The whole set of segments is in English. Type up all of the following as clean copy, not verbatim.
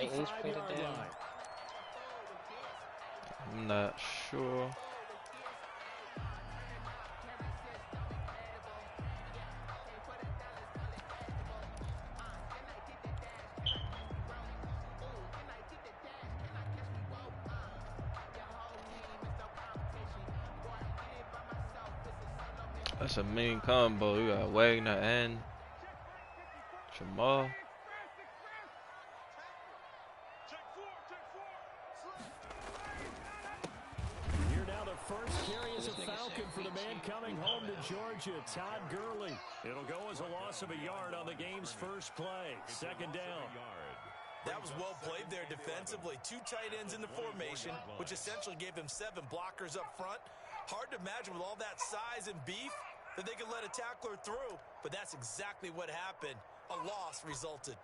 Titans played it down? I'm not sure. That's a mean combo. You got Wagner and Jamal. Here now the first carry is a Falcon for the man coming home to Georgia, Todd Gurley. It'll go as a loss of a yard on the game's first play. Second down. That was well played there defensively. 2 tight ends in the formation, which essentially gave him 7 blockers up front. Hard to imagine with all that size and beef that they could let a tackler through, but that's exactly what happened. A loss resulted.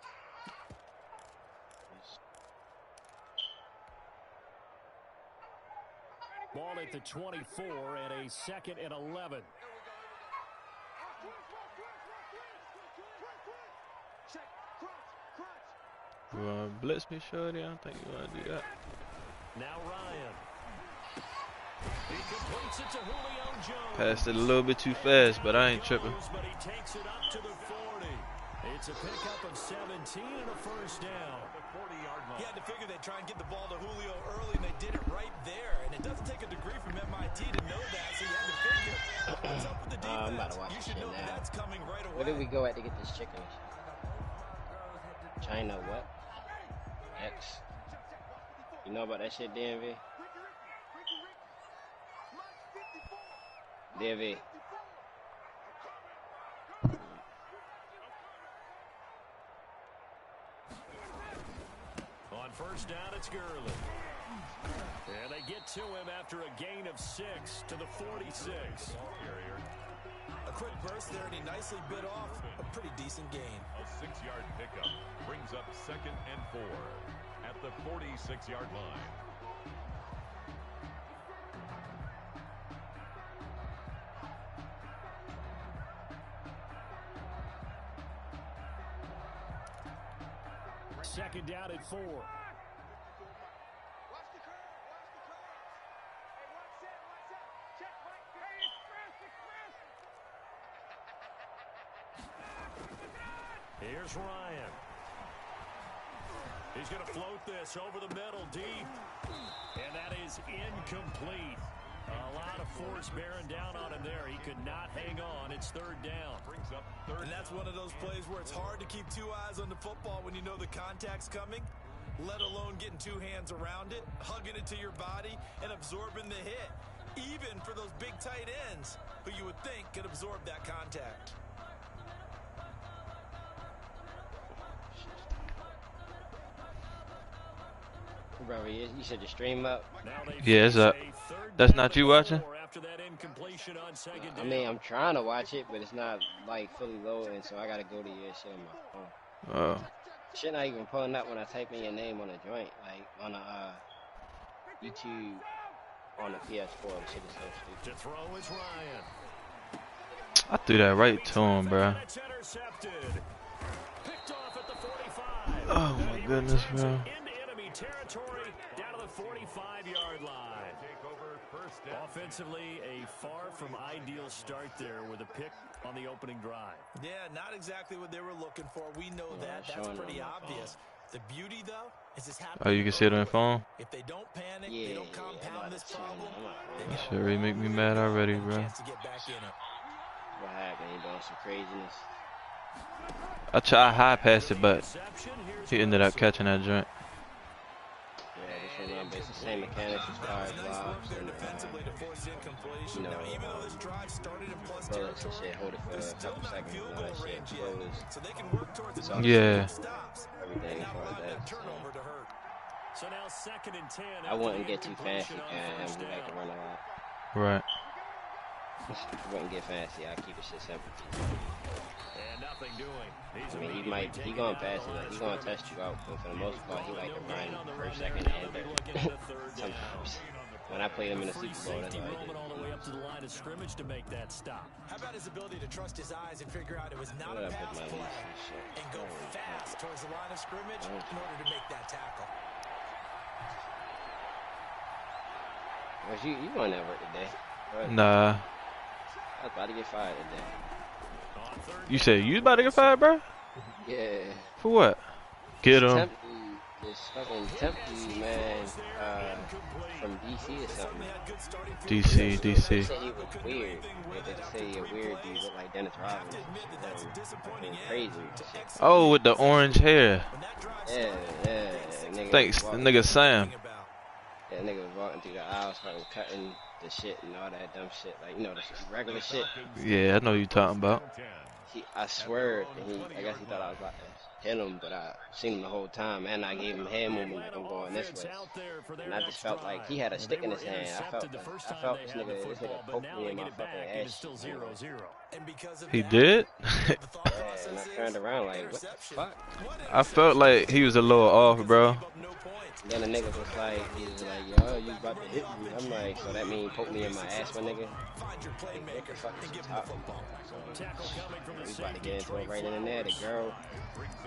Ball at the 24 and a 2nd and 11. You want to blitz me, shorty? I don't think you want to do that. Now Ryan. He completes it to Julio Jones. Passed it a little bit too fast, but I ain't tripping. But he takes it up to the 40. It's a pickup of 17 and a first down. He had to figure they'd try and get the ball to Julio early, and they did it right there. And it doesn't take a degree from MIT to know that, so you had to figure what's up with the defense. I'm about to watch You should know that that's coming right away. Where did we go at to get this chicken? China what? X. You know about that shit, DMV? DMV. On first down, it's Gurley. And they get to him after a gain of 6 to the 46. A quick burst there, and he nicely bit off a pretty decent gain. A 6-yard pickup brings up 2nd and 4 at the 46-yard line. Second down at 4. Here's Ryan. He's going to float this over the middle deep. And that is incomplete. A lot of force bearing down on him there. He could not hang on. It's 3rd down. Brings up 3rd. And that's one of those plays where it's hard to keep 2 eyes on the football when you know the contact's coming, let alone getting 2 hands around it, hugging it to your body, and absorbing the hit. Even for those big tight ends who you would think could absorb that contact. Bro, you said your stream up? Yeah, it's up. That's not you watching? I mean, I'm trying to watch it, but it's not like fully loading, so I gotta go to your shit on my phone. Oh. Shit not even pulling up when I type in your name on a joint, like on a YouTube on the PS4. The shit is so stupid. To throw is Ryan. I threw that right to him, bro. Oh my goodness, bro. Territory down to the 45-yard line. Offensively, a far from ideal start there with a pick on the opening drive. Yeah, not exactly what they were looking for. We know that. That's pretty obvious. The beauty, though, is this happening. Oh, you can see it on your phone? If they don't panic, they don't compound this problem. That shit really make me mad already, bro. What happened? He doing some craziness. I high passed it, but he ended up catching that joint. It's the same mechanics as far as blocks and, you know, bullets and shit. Hold it for a couple seconds and all that shit. Close. Yeah. Everything as far as that. So now 2nd and 10. I wouldn't get too fancy, and we like to run a lot. Right. I wouldn't get fancy. I keep it shit simple. And nothing doing. I mean, he going to pass it. Like, he going to test you out, but for the most part, he like to run first, second, and third. Sometimes. When I played him in the Super Bowl, that's all I did. All the way up to the line of scrimmage to make that stop. How about his ability to trust his eyes and figure out it was not a pass play and go fast towards the line of scrimmage in order to make that tackle? Cause you weren't at work today. Right? Nah. I was about to get fired today. You said you about to get fired, bro? Yeah. For what? Get him. This fucking Tempe man from DC or something. DC. They said he was weird. They just say a weird dude look like Dennis Rodman. Fucking crazy. Oh, with the orange hair. Yeah. Thanks, the nigga Sam. Yeah, nigga was walking through the aisles, fucking cutting the shit and all that dumb shit. Like, you know, the regular shit. Yeah, I know what you talking about. I swear, I guess he thought I was about to hit him, but I seen him the whole time, and I gave him hand movement like I'm going this way. And I just felt like he had a stick in his hand. I felt this nigga poked me in my fucking ass. He did? Yeah, and I turned around like, what the fuck? I felt like he was a little off, bro. Then the nigga was like, yo, you about to hit me. I'm like, so that mean poke me in my ass, my nigga? What the fuck is you talking about? So, we about to get into it right in and there. The girl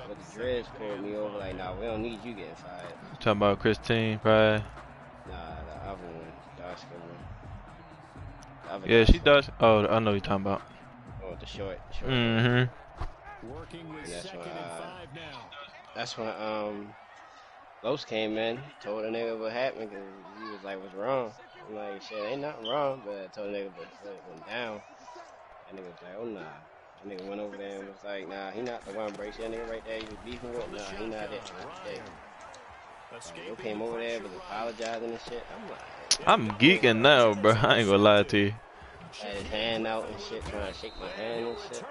with the dreads pulled me over like, nah, we don't need you getting fired. You talking about Christine, probably? Nah, the other one, dark skin one. Yeah, she does. Oh, I know what you're talking about. Oh, the short. Mm-hmm. That's when Los came in, told the nigga what happened, cause he was like, what's wrong? I'm like, shit, ain't nothing wrong, but I told the nigga what went down. That nigga was like, oh nah. That nigga went over there and was like, nah, he not the one, break that nigga right there you was beefing with, nah, he not it. Yo came over there, was apologizing and shit. I'm like, I'm geeking now, bro. I ain't gonna lie to you. had his hand out and shit, trying to shake my hand and shit.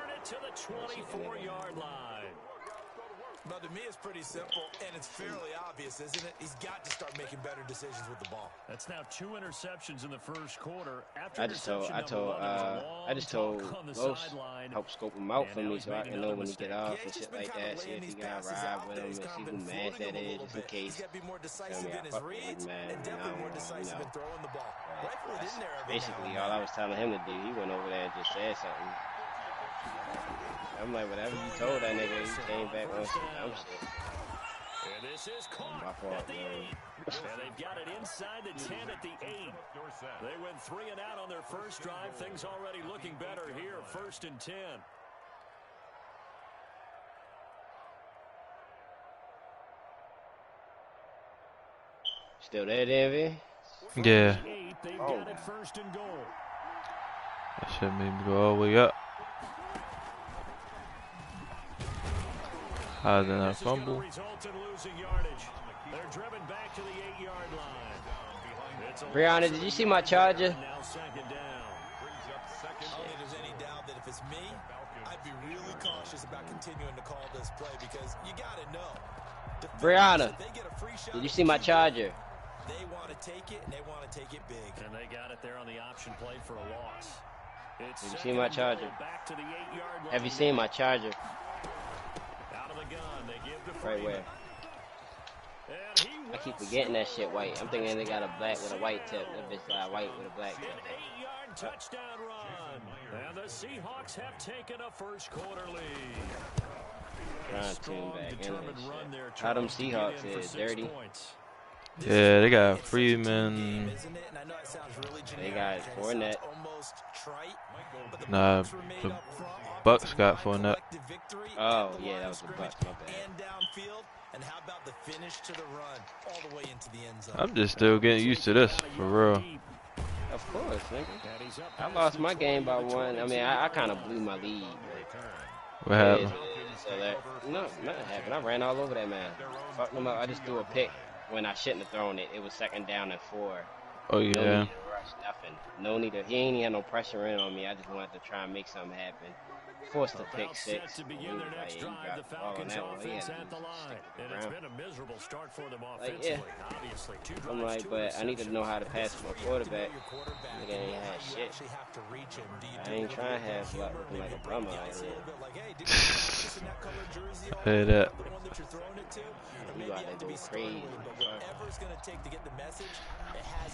But to me, it's pretty simple, and it's fairly obvious, isn't it? He's got to start making better decisions with the ball. That's now 2 interceptions in the first quarter. After I just told Los, help scope him out for me so I can know when he get off and shit like that. See if he got ride with him and see who mad that is, just in case. I fuck with him, man. Basically, all I was telling him to do, he went over there and just said something. I'm like, whatever you told that nigga, he came back on some dumb shit. And this is caught My fault, at the 8. man. And they've got it inside the 10 at the 8. They went 3 and out on their first drive. Things already looking better here. 1st and 10. Still there, DMV? Yeah. They've got it 1st and goal. That shit made me go all the way up. Higher than that fumble. Brianna, did you see my charger? I don't think there's any doubt that if it's me, I'd be really cautious about continuing to call this play because you got to know. Brianna, did you see my charger? They want to take it, and they want to take it big. And they got it there on the option play for a loss. Did you see my charger? Have you seen my charger? Right where? I keep forgetting that shit white. I'm thinking they got a black with a white tip. That bitch got a white with a black tip. An 8-yard touchdown run. And the Seahawks have taken a first quarter lead. Trying to tune back in and shit. How them Seahawks is dirty. Yeah, they got Freeman. They got Fournette. Nah, the Bucks got Fournette. Oh, yeah, that was the Bucks, my bad. And how about the finish to the run all the way into the end zone? I'm just still getting used to this, for real. Of course, nigga. I lost my game by 1. I mean, I kind of blew my lead. What happened? So nothing happened. I ran all over that man. Fucked him up. I just threw a pick when I shouldn't have thrown it. It was 2nd down and 4. Oh, yeah. No need to rush nothing. No need to. He ain't had no pressure in on me. I just wanted to try and make something happen. Forced to pick 6. To begin their next drive, the Falcons offense at the line. And it's been a miserable start for them offensively. Obviously, 2 drives, I'm like, but I need to know how to pass my quarterback. Nigga ain't had shit. I ain't trying to have luck looking like a bummer like that. Hey, that. You got to go crazy.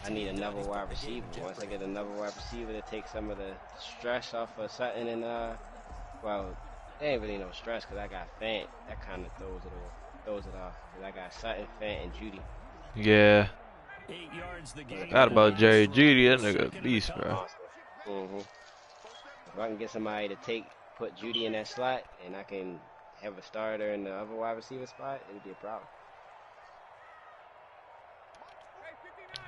I need another wide receiver. Once I get another wide receiver to take some of the stress off of Sutton and well, there ain't really no stress because I got Fant. That kind of throws it off. Because I got Sutton, Fant, and Judy. Yeah. 8 yards the game. Forgot about Jerry Judy. That nigga a beast, bro. If I can get somebody to put Judy in that slot, and I can have a starter in the other wide receiver spot, it'd be a problem.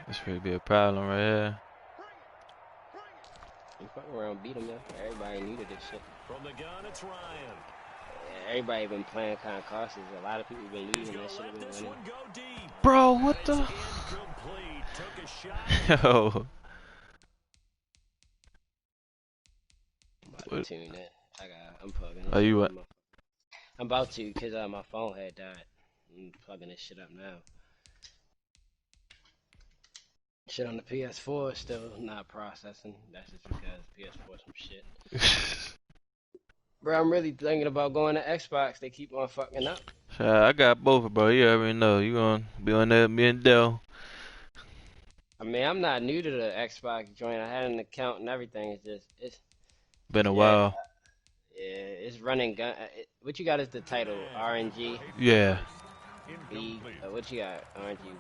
This would be a problem right here. You fucking around, beat him though. Everybody knew to this shit. From the gun, it's Ryan. Yeah, everybody been playing kind of cautious. A lot of people been losing. That shit have been winning. Bro, what the? Yo. I'm about to tune in. I'm plugging. Oh, you what? I'm about to, cause my phone had died. I'm plugging this shit up now. Shit on the PS4 is still not processing. That's just because PS4 some shit. Bro, I'm really thinking about going to Xbox. They keep on fucking up. I got both, bro. You already know. You gonna be on there, me and Dell. I mean, I'm not new to the Xbox joint. I had an account and everything. It's been a while. Yeah, it's running gun. What you got is the title RNG. Yeah. What you got? RNG.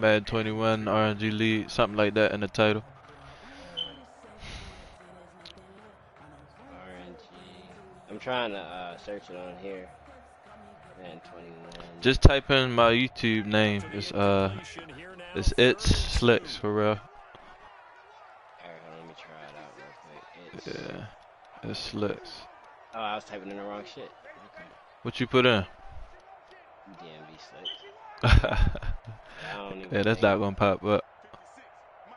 M21 RNG lead, something like that in the title. RNG. I'm trying to search it on here. M21. Just type in my YouTube name. It's Slicks for real. Alright, let me try it out real quick. Yeah, it's Slicks. Oh, I was typing in the wrong shit. Okay. What you put in? DMV Slicks. Yeah, that's not gonna pop up.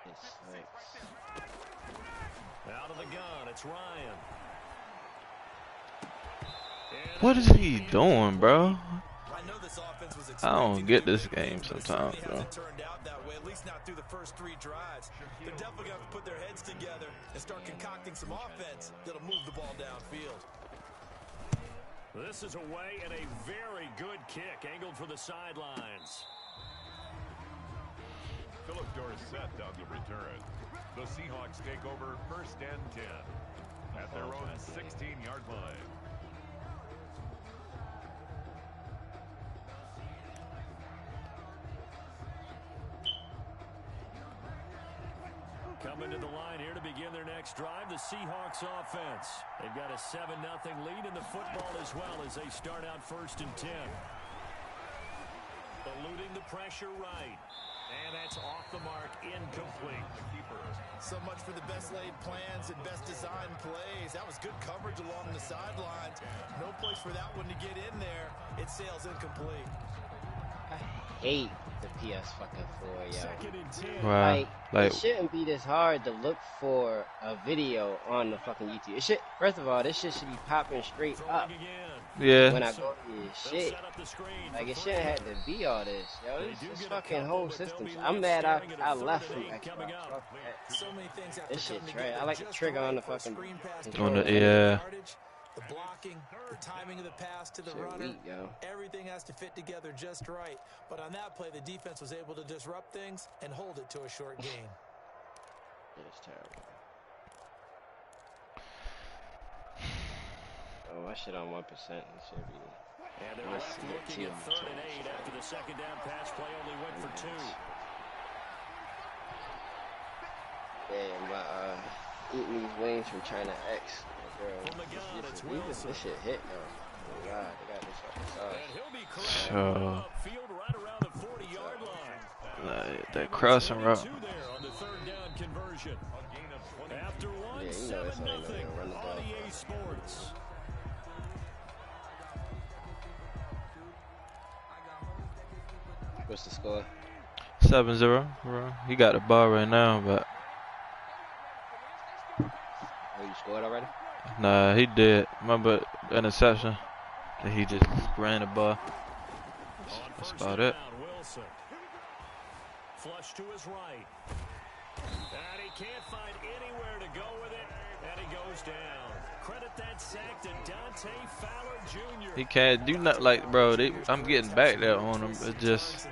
It's Slicks. Out of the gun, it's Ryan. What is he doing, bro? I don't get this game sometimes, bro. At least not through the first 3 drives. They're definitely going to put their heads together and start concocting some offense that'll move the ball downfield. This is away and a very good kick angled for the sidelines. Philip Dorsett on the return. The Seahawks take over 1st and 10 at their own 16-yard line. Coming to the line here to begin their next drive, the Seahawks offense. They've got a 7-0 lead in the football as well as they start out 1st and 10. Eluding the pressure right. And that's off the mark, incomplete. So much for the best laid plans and best designed plays. That was good coverage along the sidelines. No place for that one to get in there. It sails incomplete. I hate the PS fucking 4, yo. 2nd and 10. Wow. Like, it shouldn't be this hard to look for a video on the fucking YouTube. It should, first of all, this shit should be popping straight up. Yeah. When I go to this shit. Like, it shouldn't have to be all this, yo. This fucking whole system. I'm mad I left from Xbox. Fuck that. This shit trash. I like the trigger on the fucking controller. Yeah. The blocking, the timing of the pass to the runner, weak, yo. everything has to fit together just right. But on that play, the defense was able to disrupt things and hold it to a short gain. It's terrible. Oh, my shit on 1%. It should be. And they're looking at 3rd and 8 after the 2nd down pass play only went for 2. Yeah, but eating these wings from China X. Girl, this shit hit though. Oh God, they got this fucking sauce. And he'll be correct field right around the 40-yard line. That crossing route. On the 3rd down conversion. After one, Yeah, you know it's only gonna run the ball. on EA Sports. What's the score? 7-0. He got the ball right now, but Oh, you scored already? nah, he did. Remember interception? And he just ran the ball. That's about it. Wilson. Flush to his right. And he can't find anywhere to go with it. And he goes down. Credit that sack to Dante Fowler Jr. He can't do nothing like, bro. I'm getting back there on him. It just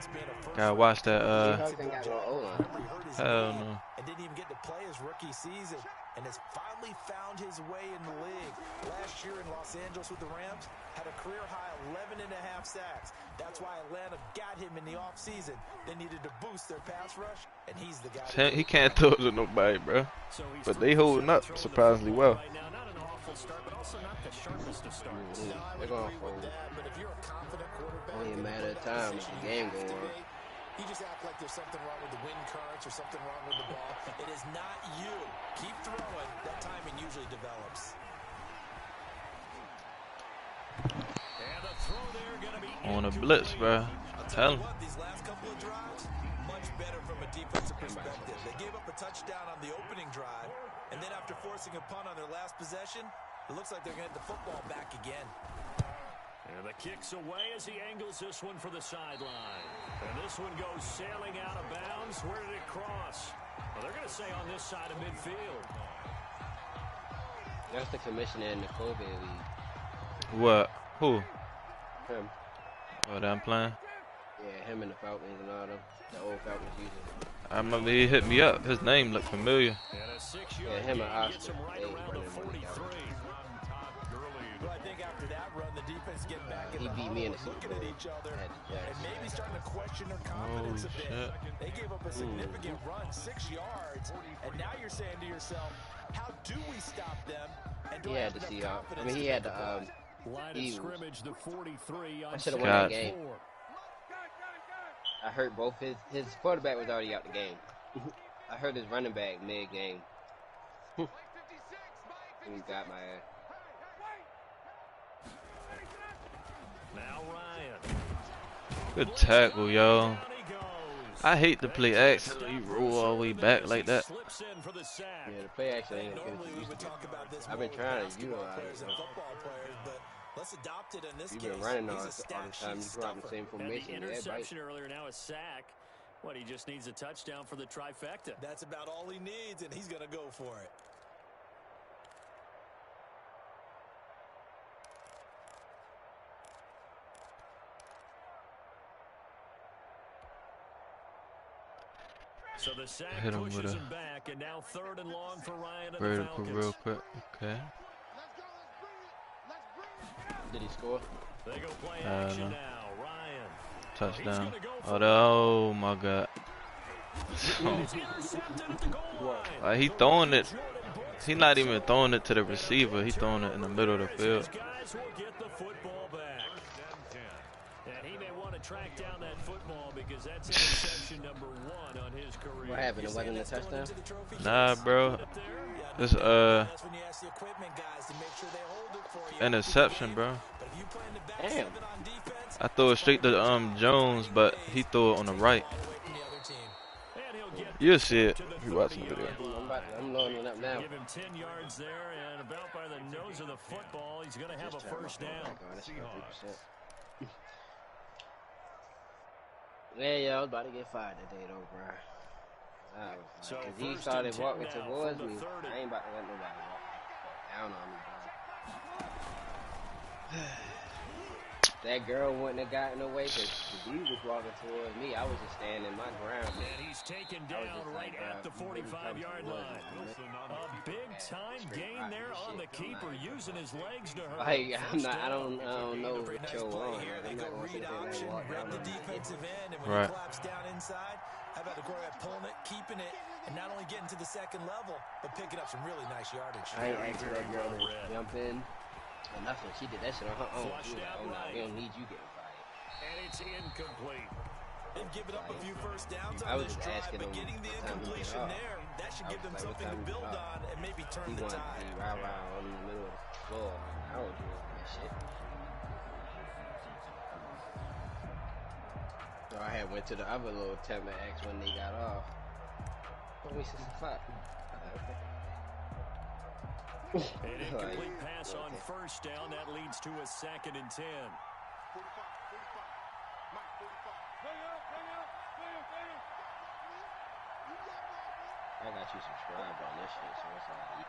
gotta watch that. Seahawks ain't got no O-line. his Hell knee no. and didn't even get to play his rookie season, and has finally found his way in the league. Last year in Los Angeles with the Rams, had a career-high 11.5 sacks. That's why Atlanta got him in the offseason. They needed to boost their pass rush, and he's the guy. He can't throw to nobody, bro. So he's But 3 they for holding 7 up throwing the surprisingly football well. right now. Not an awful start, but also not the sharpest of starts. No, I They're would going agree for with that, but if you're a confident quarterback, only a and matter in of that time position, if the you game have to go on. be. You just act like there's something wrong with the wind currents or something wrong with the ball. It is not you. Keep throwing. That timing usually develops. And the throw there gonna be On a blitz, bro. I'll Tell tell you him. what, these last couple of drives, much better from a defensive perspective. They gave up a touchdown on the opening drive, and then after forcing a punt on their last possession, it looks like they're going to get the football back again. And the kick's away as he angles this one for the sideline. And this one goes sailing out of bounds. Where did it cross? Well, they're going to say on this side of midfield. That's the commissioner in the Kobe League. What? Who? Him. Oh, that I'm playing? Yeah, him and the Falcons and all them. The old Falcons usually. I remember he hit me up. His name looked familiar. And a 6-yard Yeah, him and gain gets Oscar. him right They around the running the league 43. Well, I think after that run, the defense getting back in He the beat huddle me in and the Super looking at Bowl. each other At the and Jags. maybe starting to question their confidence a bit. shit. They gave up a significant run, 6 yards, and now you're saying to yourself, how do we stop them? And do He I had have the enough Seahawks. I confidence mean, he to had make the a play? Line of Eagles. scrimmage, the 43 on I should have won God. that game. 4. I heard both his quarterback was already out the game. I heard his running back mid game. He got my ass. Now Ryan. Good tackle, yo. Down he goes. I hate to play action. You roll all the way back like that. Slips in for the sack. Yeah, the play action ain't good. Normally we would talk about this I've been more with trying to basketball utilize players it. and football players, but let's adopt it in this You've case. been running all He's a the stat time. sheet You drop the stuffer. same And the formation. Everybody. interception earlier, now a sack. What, he just needs a touchdown for the trifecta. That's about all he needs, and he's going to go for it. So the sack Hit him with pushes a him back, and now 3rd and long for Ryan and the Vertical Falcons. real quick. Okay. Did he score? They go play No. action now. Ryan. Touchdown. He's gonna go for Oh my God. He's intercepted at the goal line. He throwing it. He not even throwing it to the receiver. He throwing it in the middle of the field. These guys will get the football back. And he may want to track down that football because that's interception number 1 on his career. What happened? It wasn't a touchdown? Nah, bro. It's That's when you ask the equipment guys to make sure they hold it for you. interception, bro. But if you plan to back Damn. 7 on defense, I threw it straight to Jones, but he threw it on the right. ball away from the other team. And he'll get You'll see it to the if you watch the video. 30-yard line. I'm loading up now. Give him 10 yards there, and about by the nose of the football, he's going to have a first down. Yeah, yo, I was about to get fired today, though, bro. I was So like, 'cause he first started and 10 walking now towards from the me. 30. I ain't about to let nobody walk down on me, bro. That girl wouldn't have gotten away because he was walking towards me. I was just standing my ground. And he's taken I was down just right like, at the bro, you really come 45-yard towards line. me, man. A big-time gain there on the keeper, using his legs to hurt. Like, First I down. don't know Pretty what nice you're play on. here. They I'm go not gonna sit read there and option, walk read down the on me. defensive end, and when Right. he collapsed down inside, how about the quarterback pulling it, keeping it, and not only getting to the second level, but picking up some really nice yardage. I ain't asking that girl to jump in or nothing. She did that shit on her own. She was like, oh, no, we don't need you getting fired. And it's incomplete. They've given up a few first downs I on was this just drive, asking but him getting the what time he get incompletion off. there, that should I give was them like, what something to time he build get off? on and maybe turn He the wanted to tide. be rah-rah on the middle of the floor. I don't do that shit. So I had went to the other little tent and asked when they got off. Told me 6 o'clock. An incomplete pass on first down. That leads to a 2nd and 10. I got you subscribed on this shit, so it's like...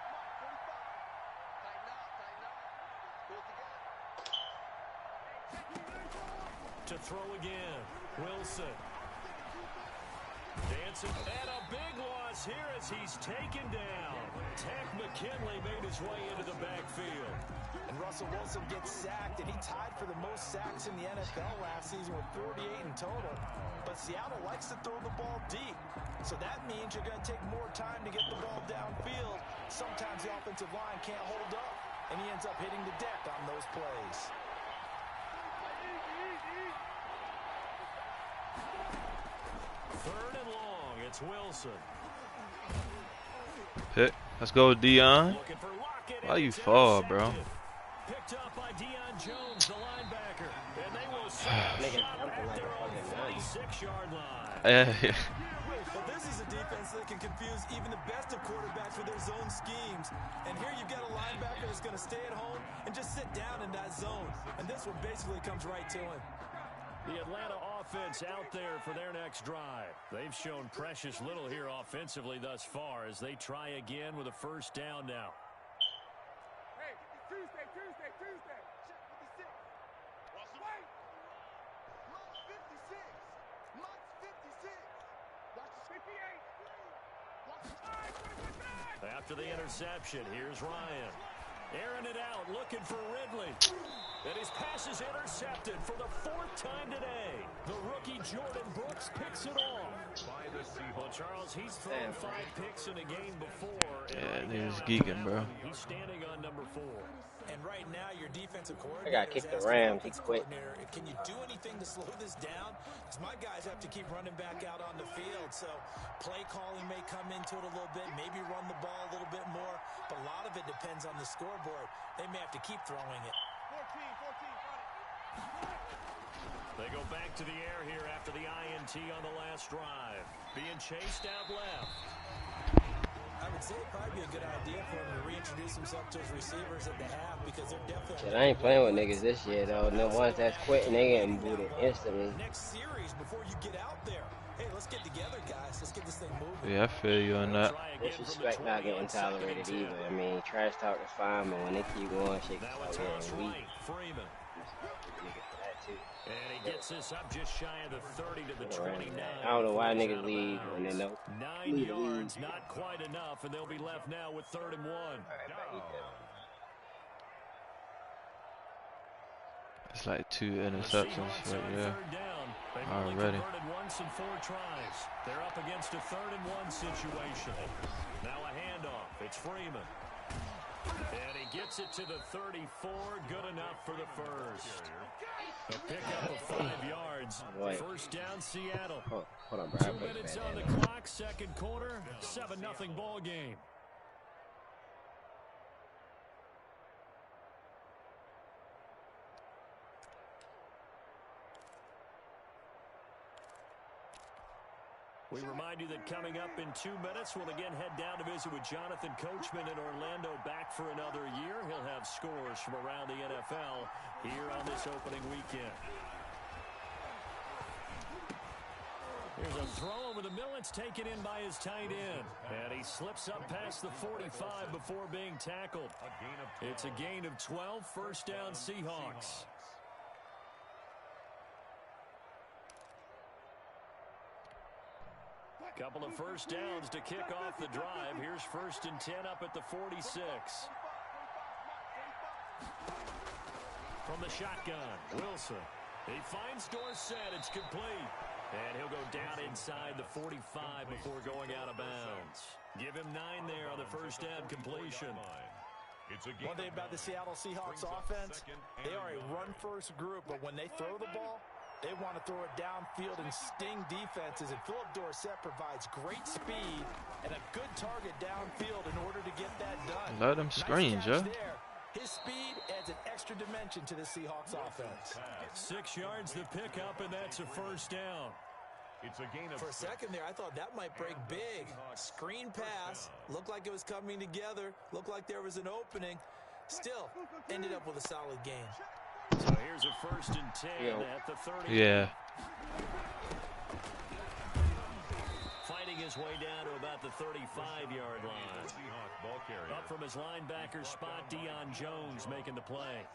To throw again, Wilson. Dan And a big loss here as he's taken down. Tank McKinley made his way into the backfield. And Russell Wilson gets sacked, and he tied for the most sacks in the NFL last season with 48 in total. But Seattle likes to throw the ball deep. So that means you're going to take more time to get the ball downfield. Sometimes the offensive line can't hold up, and he ends up hitting the deck on those plays. Third and long, it's Wilson. Pick. Let's go, Dion. Why you fall, bro? Picked up by Deion Jones, the linebacker. And they will Nigga, back jumping like there a on the fucking 46-yard line. Yeah. But this is a defense that can confuse even the best of quarterbacks with their zone schemes. And here you've got a linebacker that's going to stay at home and just sit down in that zone. And this one basically comes right to him. The Atlanta offense out there for their next drive. They've shown precious little here offensively thus far as they try again with a first down now. Hey, Tuesday. Watch 56. Watch 56. Watch 58. After the interception, here's Ryan. Airing it out, looking for Ridley. And his pass is intercepted for the fourth time today. The rookie Jordan Brooks picks it off. Well, Charles, he's thrown 5 picks in a game before. Yeah, he's geeking, bro. He's standing on number 4. And right now, your defensive coordinator. I got kicked the Rams. He quit. Can you do anything to slow this down? Because my guys have to keep running back out on the field. So play calling may come into it a little bit, maybe run the ball a little bit more. But a lot of it depends on the scoreboard. They may have to keep throwing it. 14. They go back to the air here after the INT on the last drive. Being chased out left. I would say it'd probably be a good idea for him to reintroduce himself to his receivers at the half because they're definitely. Shit, I ain't playing with niggas this year though. And the ones that's quitting, they getting booted instantly. Next series before you get out there. Hey, let's get together, guys. Let's get this thing moving. Yeah, I feel you on that. Disrespect not getting tolerated either. I mean, trash talk is fine, but when they keep going, shit Now gets it's getting weak. Freeman. Niggas for that too. And he gets this up just shy of the 30 to the 29. I don't know why niggas leave when they know. 9 yards, not quite enough, and they'll be left now with 3rd and 1. It's like 2 interceptions right there already. Once in 4 tries. They're up against a 3rd and 1 situation. Now a handoff. It's Freeman. And he gets it to the 34. Good enough for the first. A pickup of 5 yards. First down, Seattle. Hold on, bro. 2 minutes on the clock, second quarter. 7-0 ball game. We remind you that coming up in 2 minutes, we'll again head down to visit with Jonathan Coachman in Orlando, back for another year. He'll have scores from around the NFL here on this opening weekend. Here's a throw over the middle. It's taken in by his tight end. And he slips up past the 45 before being tackled. It's a gain of 12, first down Seahawks. Couple of first downs to kick off the drive. Here's 1st and 10 up at the 46. From the shotgun, Wilson. He finds Dorsett. It's complete. And he'll go down inside the 45 before going out of bounds. Give him 9 there on the first down completion. One thing about the Seattle Seahawks offense, they are a run-first group, but when they throw the ball, they want to throw it downfield and sting defenses, and Philip Dorsett provides great speed and a good target downfield in order to get that done. Let him screen, Joe. His speed adds an extra dimension to the Seahawks offense. 6 yards the pickup, and that's a first down. For a second there, I thought that might break big. Screen pass, looked like it was coming together, looked like there was an opening. Still, ended up with a solid game. So here's a 1st and 10 at the 30. Yeah. Fighting his way down to about the 35-yard line. Up from his linebacker spot, Deion Jones making the play.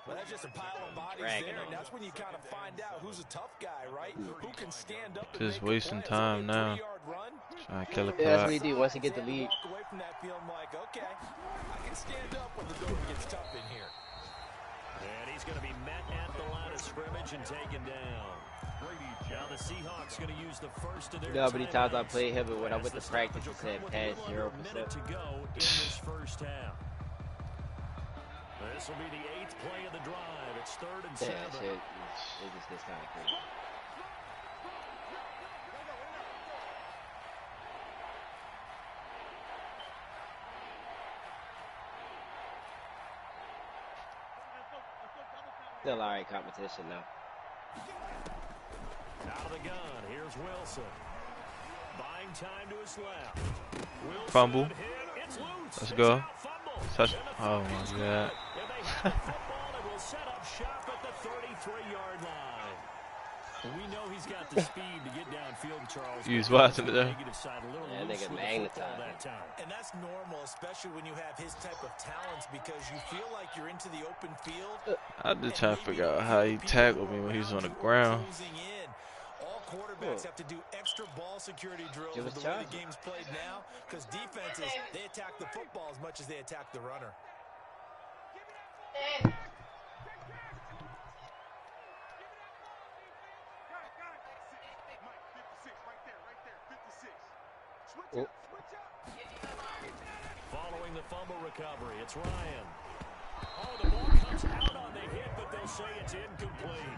Well, that's just a pile of bodies there, and that's when you kind of find out who's a tough guy, right? Who can stand up and Just make a wasting play. time now. 3-yard run. Trying to kill a Yeah, that's what he clock. do once he get the lead. Walk away from that feeling like, okay, I can stand up when the going gets tough in here. And he's going to be met at the line of scrimmage and taken down. Now the Seahawks going to use the first of their You know how many times I timeouts played him, but when I as went the to practice, he stoppage will said come with pass a little under 0%. a minute to go in this first half. This will be the 8th play of the drive. It's 3rd and 7. Yeah, shit, it just gets kind of crazy. Still alright competition now. Out of the gun, here's Wilson. Buying time to his left. Wilson Fumble. hit. It's loose. Let's It's go. out, fumble. Touch. And the Oh Falcons my get god. it. And they have the football and will set up shop at the 33-yard line. We know he's got the speed to get downfield, Charles. You was watching it there. Negative side, a little Yeah, loose nigga with the football magnetized. that time. And that's normal, especially when you have his type of talents, because you feel like you're into the open field. I'm just trying to figure out how he tackled me when he was on the ground. All quarterbacks have to do extra ball security drills Give with us the way time. the game's played now, because defenses, they attack the football as much as they attack the runner. Oh. Following the fumble recovery, it's Ryan. Oh, the ball comes out on the hit, but they'll say it's incomplete.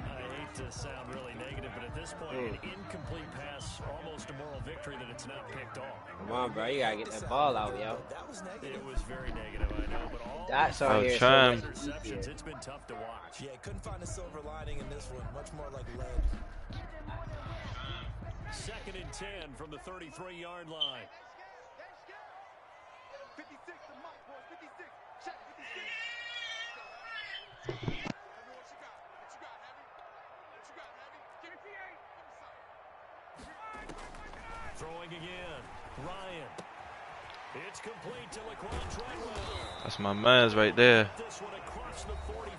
I hate to sound really negative, but at this point, an incomplete pass, almost a moral victory that it's not picked off. Come on, bro. You gotta get that ball out, yo. That was negative. It was very negative, I know, but all That's these on was here. trying. interceptions, it's been tough to watch. Yeah, couldn't find a silver lining in this one. Much more like lead. 2nd and 10 from the 33-yard line. 56 to Mike, boys. 56. Check 56. What you got? What you got, Heavy? What you got, Heavy? 58. Give me something. Throwing again. Ryan. It's complete to Laquan Treadwell. That's my man's right there. This one across the 45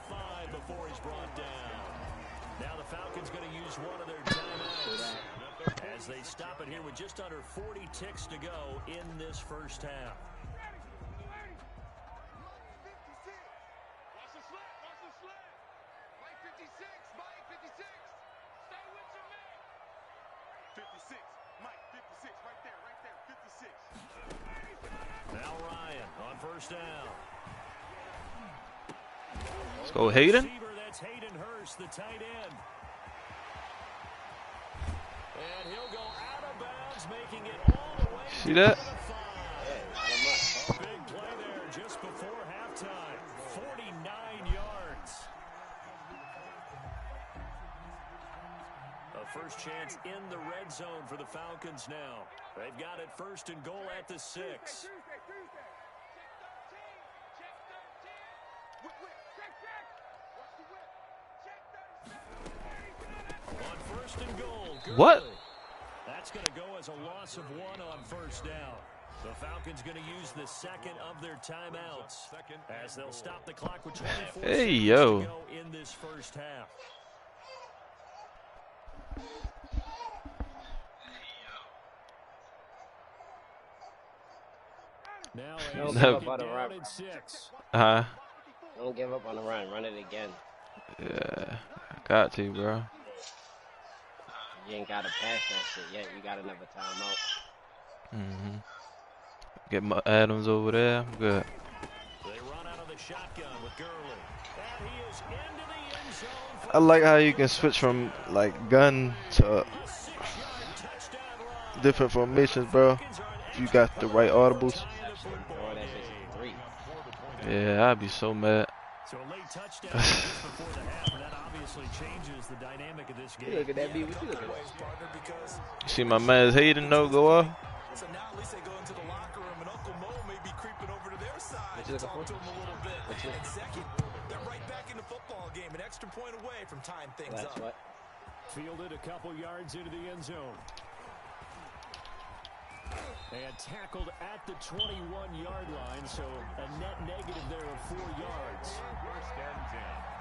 before he's brought down. Now the Falcons going to use one of their timeouts as they stop it here with just under 40 ticks to go in this first half. Watch the slip. Watch the slip. Mike 56. Mike 56. Stay with your man. 56. Mike 56. Right there. Right there. 56. Now Ryan on first down. Let's go, Hayden. Receiver, that's Hayden Hurst, the tight end. And he'll go out of bounds, making it all the way See that? to the 5. Big play there just before halftime. 49 yards. A first chance in the red zone for the Falcons now. They've got it 1st and goal at the 6. Tuesday. Check 13. Whip. Check. Watch the whip. Check 37. On 1st and goal. What? Gurley. That's going to go as a loss of 1 on first down. The Falcons going to use the 2nd of their timeouts as they'll stop the clock with 24 Hey, seconds yo. to go in this first half. Now Don't a give up second on the down run. and 6. Don't give up on the run. Run it again. Yeah, got to, bro. You ain't gotta pass that shit yet. You got another timeout. Get my Adams over there. I'm good. They run out of the shotgun with Gurley. And he is into the end zone for I like how you can switch from like gun to a 6-yard touchdown run. different formations, bro. If you got the right audibles. Tie in the football Throwing that game. bitch 3. Yeah, I'd be so mad. So a late touchdown just before the half, and that obviously changes the dynamic of this You game. look at that, B. What you looking at? Partner, because You see my man's Hayden no go off? so now at least they go into the locker room and Uncle Mo may be creeping over to their side What you to looking talk to for? him a little bit. What you- And second, they're right back in the football game, an extra point away from tying things That's up. what. Fielded a couple yards into the end zone. And tackled at the 21-yard line, so a net negative there of 4 yards. First and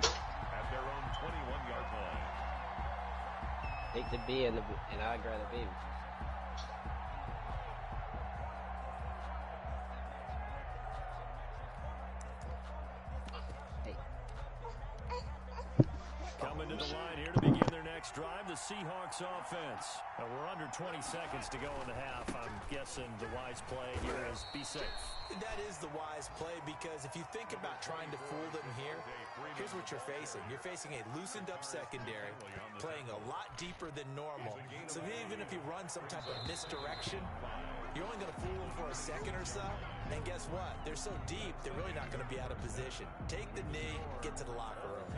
10 at their own 21-yard line. Take the B and I'd grab the B. Coming to the line here to begin their next drive, the Seahawks offense. And we're under 20 seconds to go in the half. I'm guessing the wise play here is be safe. That is the wise play, because if you think about trying to fool them here, here's what you're facing. You're facing a loosened up secondary, playing a lot deeper than normal. So even if you run some type of misdirection, you're only going to fool them for a second or so. And guess what? They're so deep, they're really not going to be out of position. Take the knee, get to the locker room.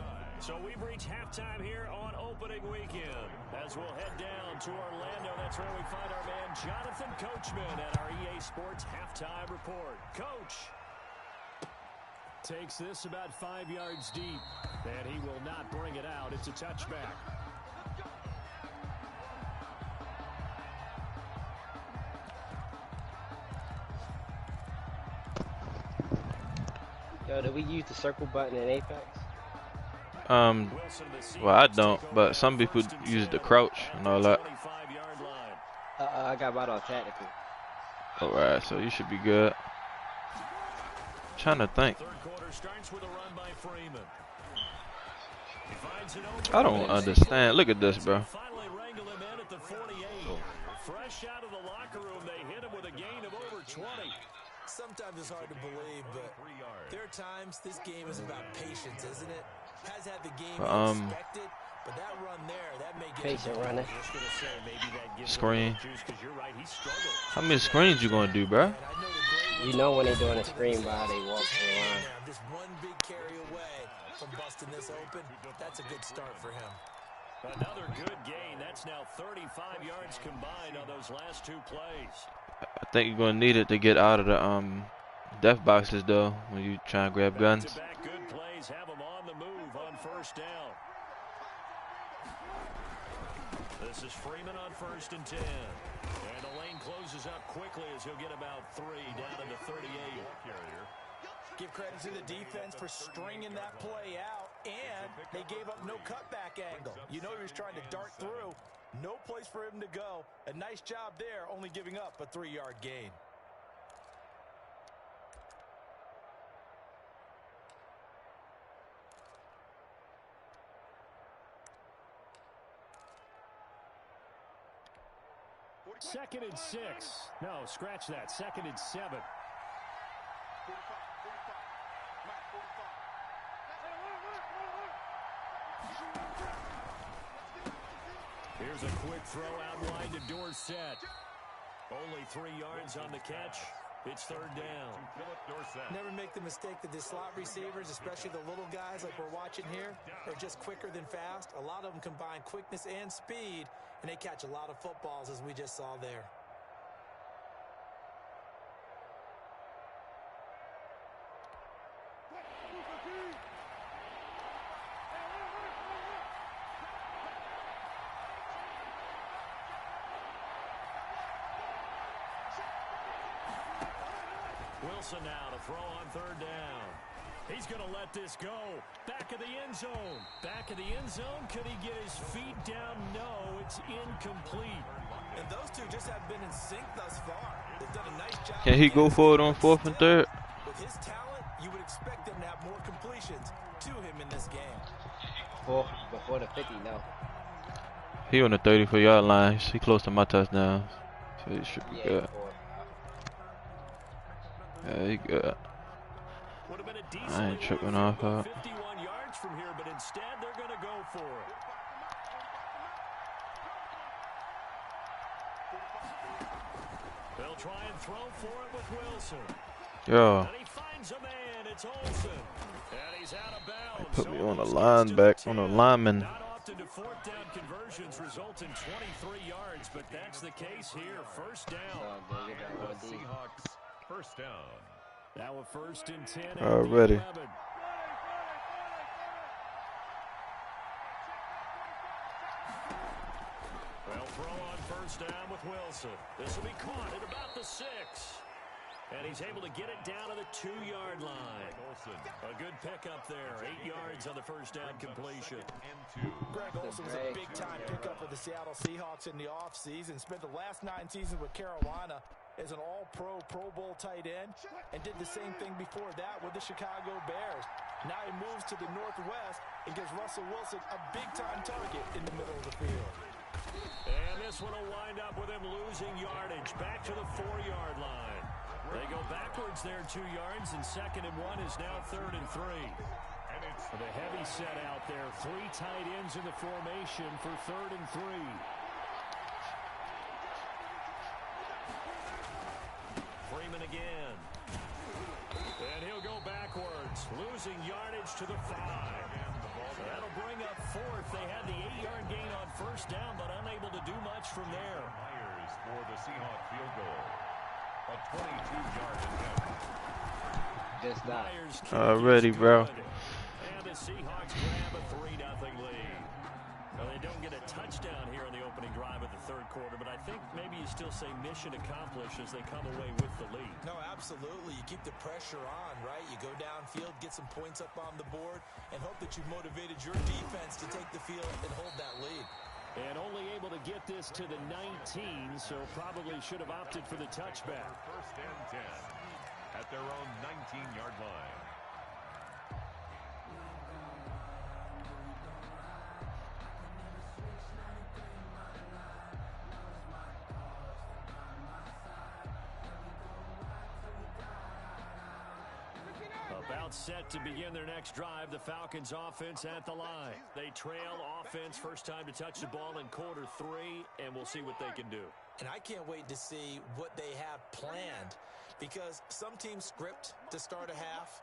So we've reached halftime here on opening weekend. As we'll head down to Orlando, that's where we find our man Jonathan Coachman at our EA Sports Halftime Report. Coach takes this about 5 yards deep, and he will not bring it out. It's a touchback. Yo, did we use the circle button in Apex? Well, I don't, but some people use the crouch and all that. I got bought on tactical. Alright, so you should be good. Trying to think. I don't understand. Look at this, bro. Fresh out of the locker room, they hit him with a gain of over 20. Sometimes it's hard to believe, but there are times this game is about patience, isn't it? Has had the game expected, but that run there, that may get patient running. Screen. How many screens you gonna do, bro? You know when they're doing a screen by they walk to the line. Just one big carry away from busting this open. That's a good start for him. Another good gain. That's now 35 yards combined on those last 2 plays. I think you're gonna need it to get out of the death boxes though when you try and grab guns. Back-to-back good plays have him on the move on first down. This is Freeman on 1st and 10. And the lane closes up quickly as he'll get about 3 down to the 38. Give credit to the defense for stringing that play out, and they gave up no cutback angle. You know he was trying to dart through. No place for him to go. A nice job there, only giving up a 3-yard gain. Second and 6. No, scratch that. Second and 7. Here's a quick throw out wide to Dorsett. Only 3 yards on the catch. It's 3rd down. Never make the mistake that the slot receivers, especially the little guys like we're watching here, are just quicker than fast. A lot of them combine quickness and speed, and they catch a lot of footballs, as we just saw there. Wilson now to throw on 3rd down. He's going to let this go. Back of the end zone. Back of the end zone. Could he get his feet down? No, it's incomplete. And those two just have been in sync thus far. They've done a nice job. Can he go for it on 4th and 3rd? With his talent, you would expect them to have more completions to him in this game. Before the 50, no. He on the 34-yard line. He close to my touchdown, so he should be good. Yeah, he good. I ain't tripping off her. 51 yards from here, but instead they're going to go for it. They'll try and throw for it with Wilson. Yo. And he finds a man. It's Olsen. And he's out of bounds. They put me on the linebacker, on the lineman. Not often do 4th down conversions result in 23 yards, but that's the case here. 1st down. Seahawks. 1st down. Now a 1st and 10. Already. Well, throw on first down with Wilson. This will be caught at about the 6. And he's able to get it down to the 2-yard line. A good pickup there. 8 yards on the first down completion. Greg Olsen was a big-time pickup for the Seattle Seahawks in the offseason. Spent the last 9 seasons with Carolina as an all-pro, Pro Bowl tight end, and did the same thing before that with the Chicago Bears. Now he moves to the Northwest and gives Russell Wilson a big-time target in the middle of the field. And this one will wind up with him losing yardage. Back to the 4-yard line. They go backwards there 2 yards, and 2nd and 1 is now 3rd and 3. The heavy set out there. 3 tight ends in the formation for 3rd and 3. Freeman again. And he'll go backwards, losing yardage to the 5. That'll bring up 4th. They had the 8-yard gain on first down, but unable to do much from there. Myers for the Seahawks field goal. A 22-yard attempt. Just not. Already, bro. And the Seahawks grab a 3-0 lead. Well, they don't get a touchdown here on the opening drive of the 3rd quarter, but I think maybe you still say mission accomplished as they come away with the lead. No, absolutely. You keep the pressure on, right? You go downfield, get some points up on the board, and hope that you've motivated your defense to take the field and hold that lead. And only able to get this to the 19, so probably should have opted for the touchback. 1st and 10 at their own 19-yard line. About set to begin their next drive. The Falcons offense at the line. They trail offense, first time to touch the ball in quarter 3, and we'll see what they can do. And I can't wait to see what they have planned, because some teams script to start a half.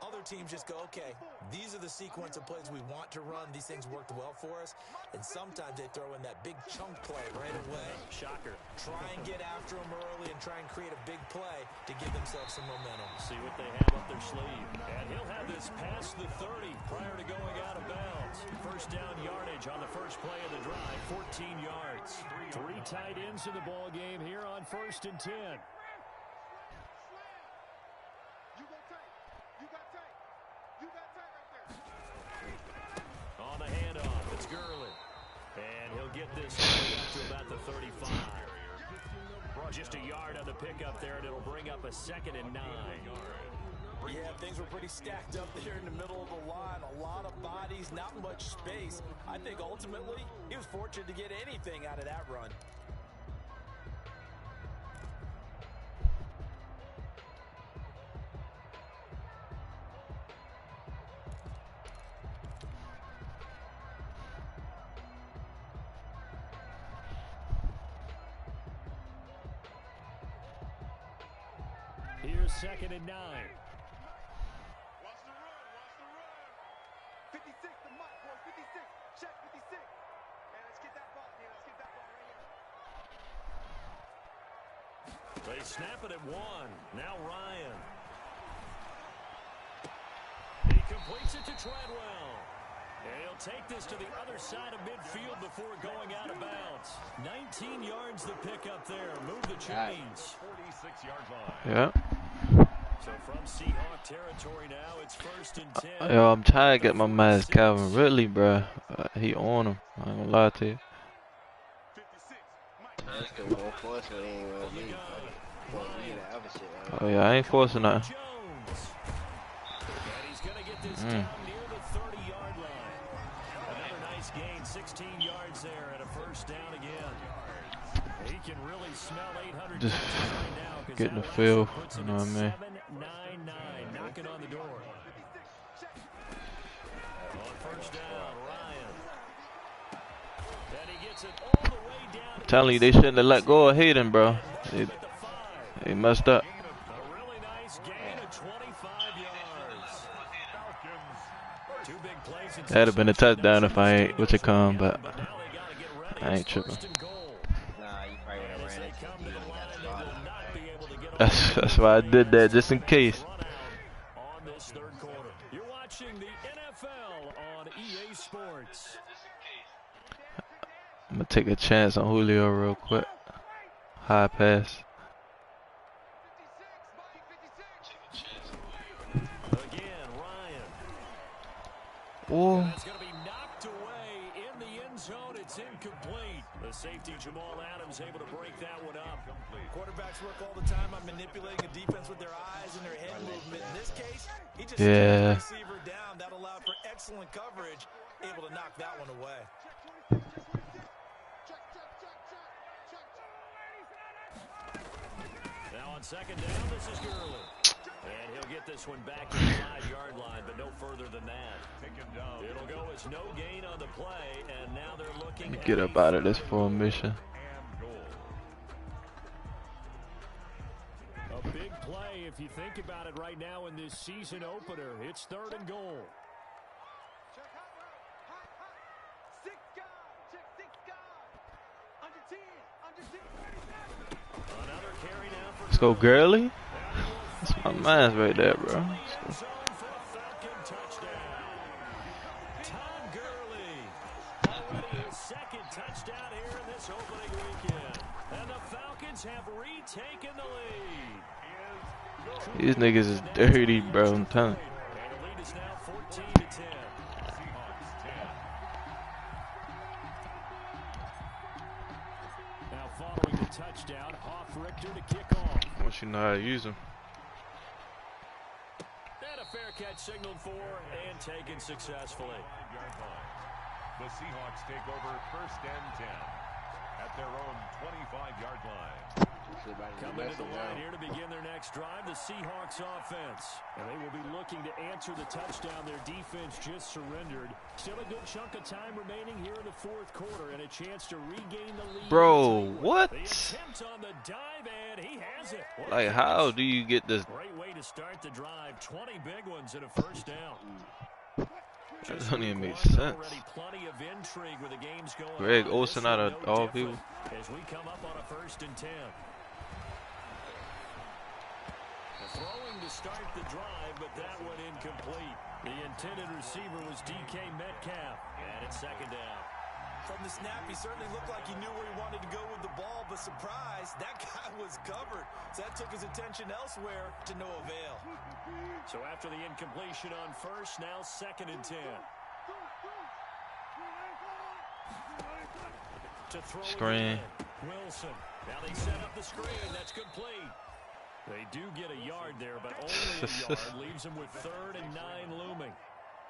Other teams just go, okay, these are the sequence of plays we want to run. These things worked well for us. And sometimes they throw in that big chunk play right away. Shocker. Try and get after them early and try and create a big play to give themselves some momentum. See what they have up their sleeve. And he'll have this past the 30 prior to going out of bounds. First down yardage on the first play of the drive, 14 yards. 3 tight ends in the ball game here on 1st and 10. On the handoff, it's Gurley. And he'll get this up to about the 35. Just a yard on the pickup there, and it'll bring up a 2nd and 9. Yeah, things were pretty stacked up there in the middle of the line. A lot of bodies, not much space. I think ultimately he was fortunate to get anything out of that run. Here's 2nd and 9. Watch the run. 56, the mic, boys. 56. Check 56. Man, let's get that ball here. Let's get that ball right here. They snap it at 1. Now Ryan. He completes it to Treadwell. And he'll take this to the other side of midfield before going out of bounds. 19 yards the pickup there. Move the chains. 46-yard line. Yeah. So from Seahawk territory now, it's 1st and 10. Yo, I'm trying to get my man Calvin Ridley, bro. He on him. I ain't gonna lie to you. 56. That's the one force what he ain't gonna be. Won't be the other shit. Right? Oh yeah, I ain't forcing nothing. Jones. And he's going to get this down near the 30-yard line. Another nice gain, 16 yards there, and a first down again. He can really smell 800 Just right now. getting the feel, you know what I mean? 7-9-9, knocking on the door. On first down, Ryan. And he gets it all the way down. I'm telling you, they shouldn't have let go of Hayden, bro. They messed up. A really nice gain of 25 yards. Two big plays in That'd have been a touchdown if I ain't with it come, but I ain't tripping. Nah, you probably would have ran into the and got spotted. That's why I did that, just in case. On this 3rd quarter, you're watching the NFL on EA Sports. gonna take a chance on Julio real quick. High pass. Again, Ryan. Oh. That's going to be knocked away in the end zone. It's incomplete. The safety, Jamal Adams, able to break that one up. Quarterbacks work all the time on manipulating a defense with their eyes and their head movement. In this case, he just struck the receiver down. That allowed for excellent coverage, able to knock that one away. Now on second down, this is Gurley. And he'll get this one back to the 5-yard line, but no further than that. It'll go as no gain on the play, and now they're looking Get up out of this formation. A big play if you think about it right now in this season opener. It's 3rd and goal. Another carry now for Let's go, Gurley. That's my man's right there, bro. Tom Gurley, already his 2nd touchdown here in this opening weekend. And the Falcons have retaken the lead. These niggas is dirty, bro. I'm telling you. And the lead is now 14-10. Now following the touchdown, Hoff-Richter to kick off. Once you know how to use them. And a fair catch signaled for and taken successfully. The Seahawks take over 1st and 10 at their own 25-yard line. Coming to the line here to begin their next drive, the Seahawks offense. And they will be looking to answer the touchdown their defense just surrendered. Still a good chunk of time remaining here in the 4th quarter and a chance to regain the lead. Bro, what? The attempt on the dive, and he has it. Like, how do you get this? Great way to start the drive. 20 big ones and a 1st down. That doesn't even make sense. Greg Olsen out of all people. As we come up on a 1st and 10. Throwing to start the drive, but that one incomplete. The intended receiver was DK Metcalf, and it's 2nd down. From the snap, he certainly looked like he knew where he wanted to go with the ball, but surprise, that guy was covered. So that took his attention elsewhere to no avail. So after the incompletion on 1st, now 2nd and 10. To throw Screen. Wilson. Now they set up the screen. That's complete. They do get a yard there, but only a yard leaves them with 3rd and 9 looming.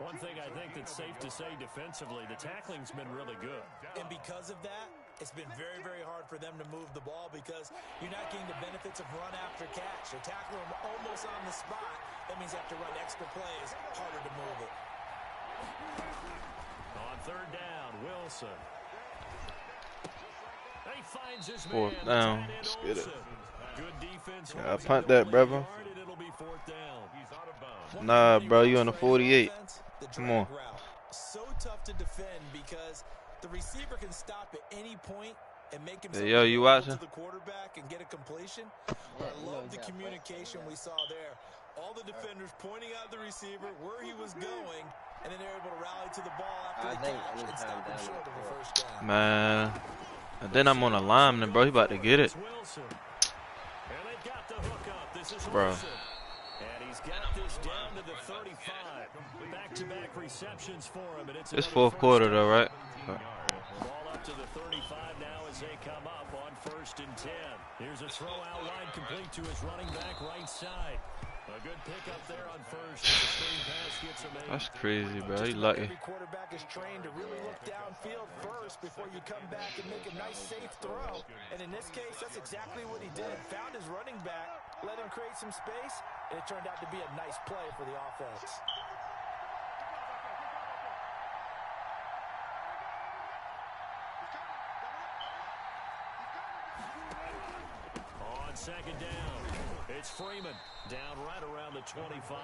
One thing I think that's safe to say defensively, the tackling's been really good. And because of that, it's been very, very hard for them to move the ball because you're not getting the benefits of run after catch. You're tackling them almost on the spot. That means you have to run extra plays, harder to move it. On 3rd down, Wilson. He finds his man. 4th down. Let's get it. Good defense. Yeah, I punt that, brother. It'll be 4th down. Nah, bro, you on the 48. Come on. So tough to defend because the receiver can stop at any point and make himself Hey, yo, you watching? to the quarterback and get a completion. I love the communication we saw there. All the defenders pointing out the receiver where he was going, and then they're able to rally to the ball after the catch and stop him short of a 1st down. Man. And then I'm on a lineman, bro. He about to get it. And they've got the hook up. This is Bro. Wilson. And he's got this down to the 35. Back-to-back receptions for him. And It's 4th quarter, though, right? Ball up to the 35 now as they come up on 1st and 10. Here's a throw out wide complete to his running back right side. A good pickup there on 1st. The screen pass gets him in. That's crazy, bro. He lucky. Every quarterback is trained to really look downfield first before you come back and make a nice safe throw. And in this case, that's exactly what he did. Found his running back, let him create some space, and it turned out to be a nice play for the offense. On 2nd down, it's Freeman down right around the 25.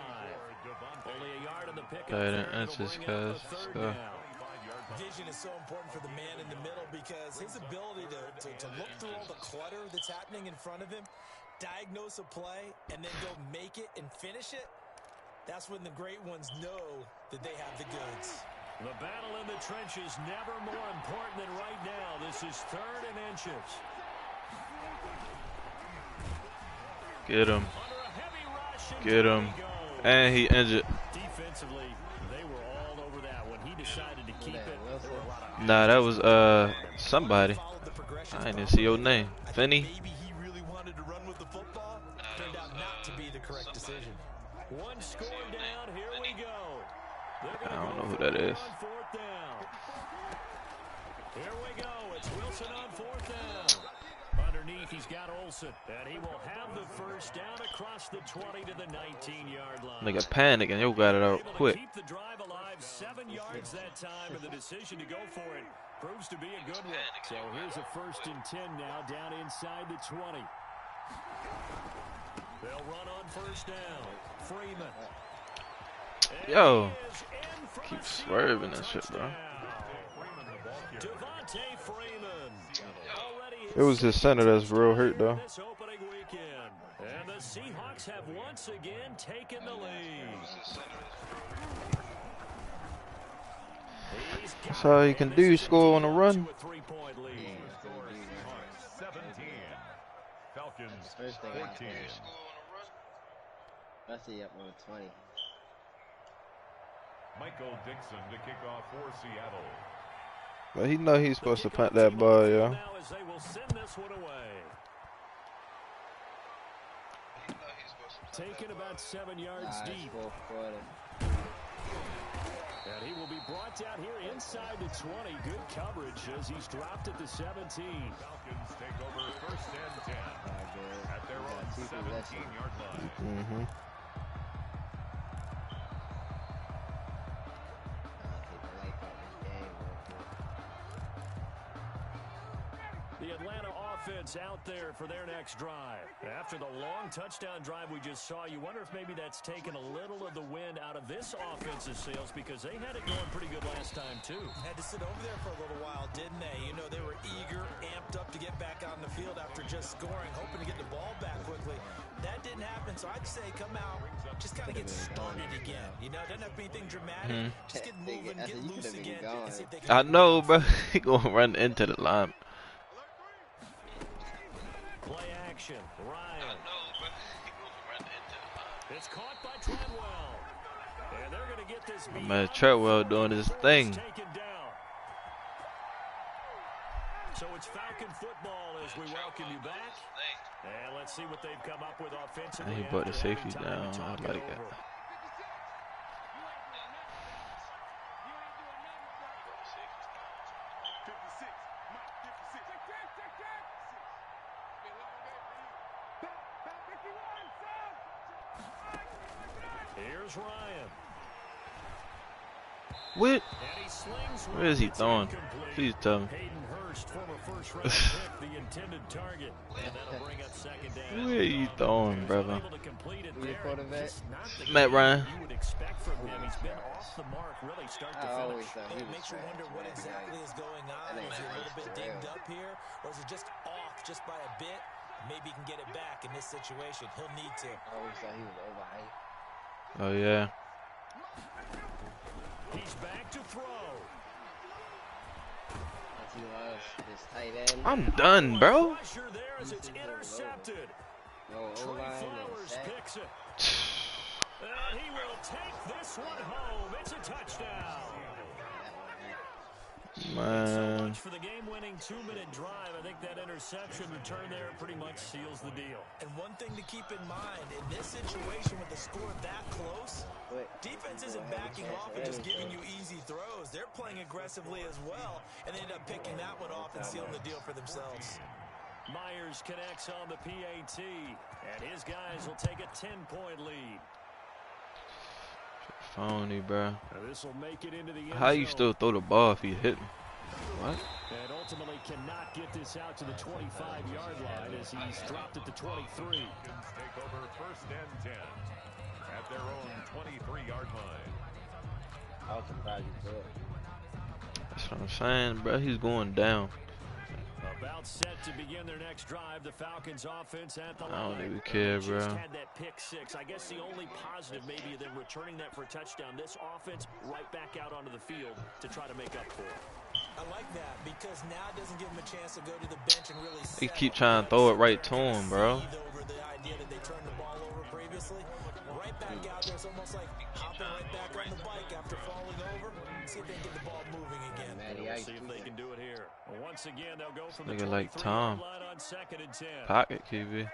Only a yard in the pickup. That's his guys. Vision is so important for the man in the middle because his ability to look through all the clutter that's happening in front of him, diagnose a play, and then go make it and finish it, that's when the great ones know that they have the goods. The battle in the trenches never more important than right now. This is 3rd and inches. Get him. Under a heavy rush, and Get down him. he goes. And he injured. Defensively, they were all over that. When he decided to keep it, there were a lot of Nah, that was somebody. Followed the progressions I didn't see your properly. name. I think Finney? maybe he really wanted to run with the football. Turned out not to be the correct decision. one score down. Here we go. I don't know who that is. On 4th down. Here we go. It's Wilson on 4th down. Underneath, he's got Olsen, and he will have the first down across the 20 to the 19-yard line. Nigga panic and you got it out Able to quick. keep the drive alive, 7 yards that time, and the decision to go for it proves to be a good one. So here's a 1st and 10 now, down inside the 20. They'll run on 1st down. Freeman. Yo, keep swerving that shit, bro. Devontae Freeman. It was his center that's real hurt though. This opening weekend. And the Seahawks have once again taken the lead. That's all you can do, score on the run. 3-point lead. Seahawks 17. Falcons First thing I 14. Let's see up on 20. Michael Dixon to kick off for Seattle. But he know he's supposed to punt that ball, yo. Now as they will send this one away. Taken about 7 yards deep. 4th quarter. And he will be brought down here inside the 20. Good coverage as he's dropped at the 17. Falcons take over 1st and 10 at their own 17-yard line. Mm-hmm. The Atlanta offense out there for their next drive. After the long touchdown drive we just saw, you wonder if maybe that's taken a little of the wind out of this offense's sails because they had it going pretty good last time too. Had to sit over there for a little while, didn't they? You know, they were eager, amped up to get back out on the field after just scoring, hoping to get the ball back quickly. That didn't happen, so I'd say come out, just kind of get started again. You know, doesn't have to be anything dramatic. Just get moving, get loose again, and see if they can. I know, bro. He gonna run into the line. Play action, Ryan. It's caught by Treadwell. And they're going to get this beat. Man, Treadwell doing his thing. Taken down. So it's Falcon football as we welcome you back. And let's see what they've come up with offensively. He brought the after having safety time down. to I talk it like that. over. Here's Ryan. What? And he slings Where is he It's throwing? incomplete. Please tell me. Hayden Hurst, former first-round pick, the intended target. And that'll bring up 2nd down. Where you throwing, brother? Able to complete it Who the there. quarterback? Just not the Matt game Ryan. You would expect from him. He's been off the mark, really, start to I always finish. thought he It was makes you wonder what trash, man. exactly is going on. That ain't Is he a little bit nice, dinged for up here, or is it just off just by a bit? Maybe he can get it back in this situation. He'll need to. I always thought he was overhyped. Oh yeah. He's back to throw. As he loves his tight end. I'm done, bro. Pressure there as it's intercepted. No Trey O-line and Flowers sack. picks it. And he will take this one home. It's a touchdown. So Man. much for the game-winning 2-minute drive. I think that interception return there pretty much seals the deal. And one thing to keep in mind, in this situation with the score that close, defense isn't backing off and just giving you easy throws. They're playing aggressively as well, and they end up picking that one off and sealing the deal for themselves. Myers connects on the PAT, and his guys will take a 10-point lead. Phony, bro. This will make it into the end How you zone. still throw the ball if you hit me? What? And ultimately cannot get this out to the 25-yard line as he's dropped at the 23. Falcons take over 1st and 10 at their own 23-yard line. I was surprised he threw it. That's what I'm saying, bro. He's going down. A About set to begin their next drive. The Falcons offense at the line. I don't even care, bro. Just had that pick six. I guess the only positive maybe of them returning that for a touchdown. This offense right back out onto the field to try to make up for it. I like that because now it doesn't give him a chance to go to the bench and really He keep trying to throw it right to him, bro. over the idea that they turned the ball over previously. Right back out there, it's almost like hopping right back on the bike after falling over. See if they can get the ball moving again. We'll see if they can do it here. Once again, they'll go from the Nigga like 23-yard Tom. line on 2nd and 10. Pocket QB.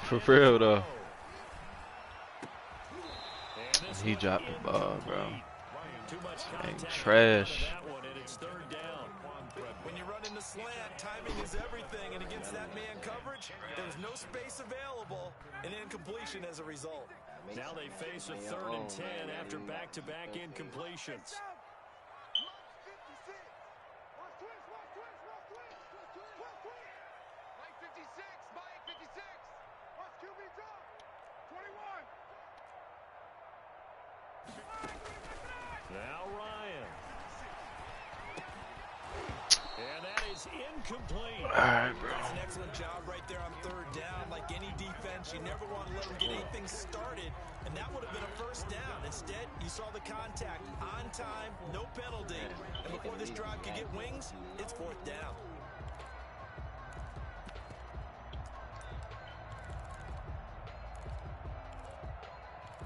For real though. He dropped the ball, bro. Ain't trash. When you run in the slant, timing is everything, and against that man coverage, there's no space available, and incompletion as a result. Now they face a 3rd and 10 after back-to-back incompletions. Now Ryan. And that is incomplete. All right, bro. That's an excellent job right there on 3rd down. Like any defense, you never want to let them get anything started, and that would have been a 1st down. Instead, you saw the contact on time, no penalty, and before this drive could get wings, it's 4th down.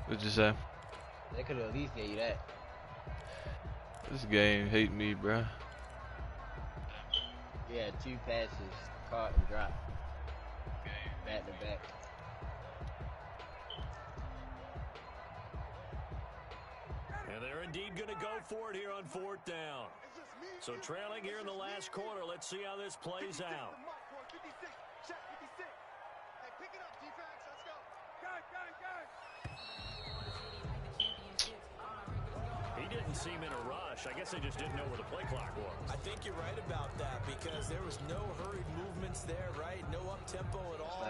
What'd you say? They could have at least gave you that. This game hate me, bro. Yeah, 2 passes, caught and dropped. Back to back. And they're indeed going to go for it here on 4th down. So trailing here in the last quarter. Let's see how this plays out. He didn't seem in a rush. I guess they just didn't know where the play clock was. I think you're right about that because there was no hurried movements there, right? No up-tempo at all.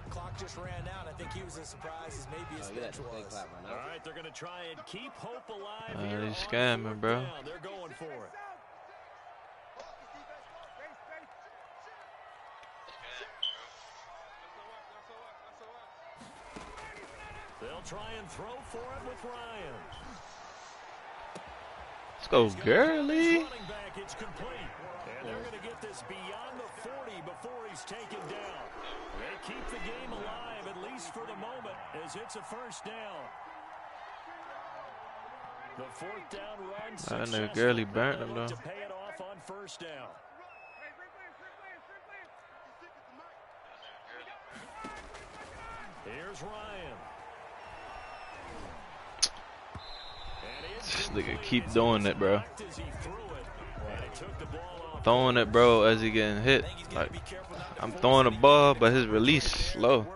Clock just ran out. I think he was as surprised as maybe his bench was. All right, they're going to try and keep hope alive here. He's scamming, bro. They're going for it. They'll try and throw for it with Ryan. Let's go, Gurley. It's complete. And they're going to get this beyond the 40 before he's taken down. They keep the game alive, at least for the moment, as it's a 1st down. The 4th down run successful. I know Gurley burnt him, though. To pay it off on 1st down. Here's Ryan. This nigga keep doing it, bro. Throwing it, bro, as he getting hit. Like, I'm throwing the ball, but his release slow.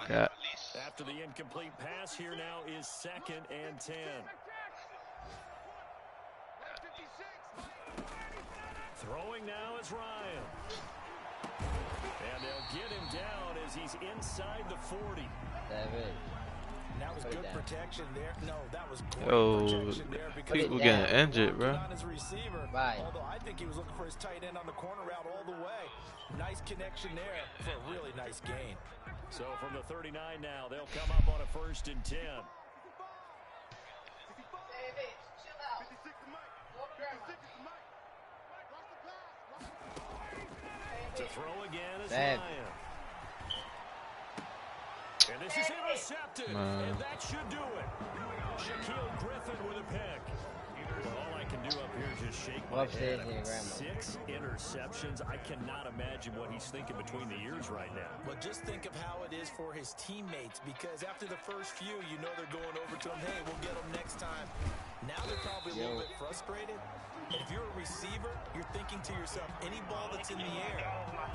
God. After the incomplete pass, here now is 2nd and 10. Throwing now is Ryan. And they'll get him down as he's inside the 40. That was good protection there. No, that was great protection there because people getting injured, bro. on his receiver. Although I think he was looking for his tight end on the corner route all the way. Nice connection there for a really nice gain. So from the 39 now, they'll come up on a 1st and 10. To throw again is Ryan. And this is intercepted, and that should do it. Shaquille Griffin with a pick. Well, all I can do up here is just shake my head. 6 interceptions. I cannot imagine what he's thinking between the ears right now. Well, just think of how it is for his teammates, because after the first few, you know they're going over to him, hey, we'll get him next time. Now they're probably a little bit frustrated. And if you're a receiver, you're thinking to yourself, any ball that's in the air,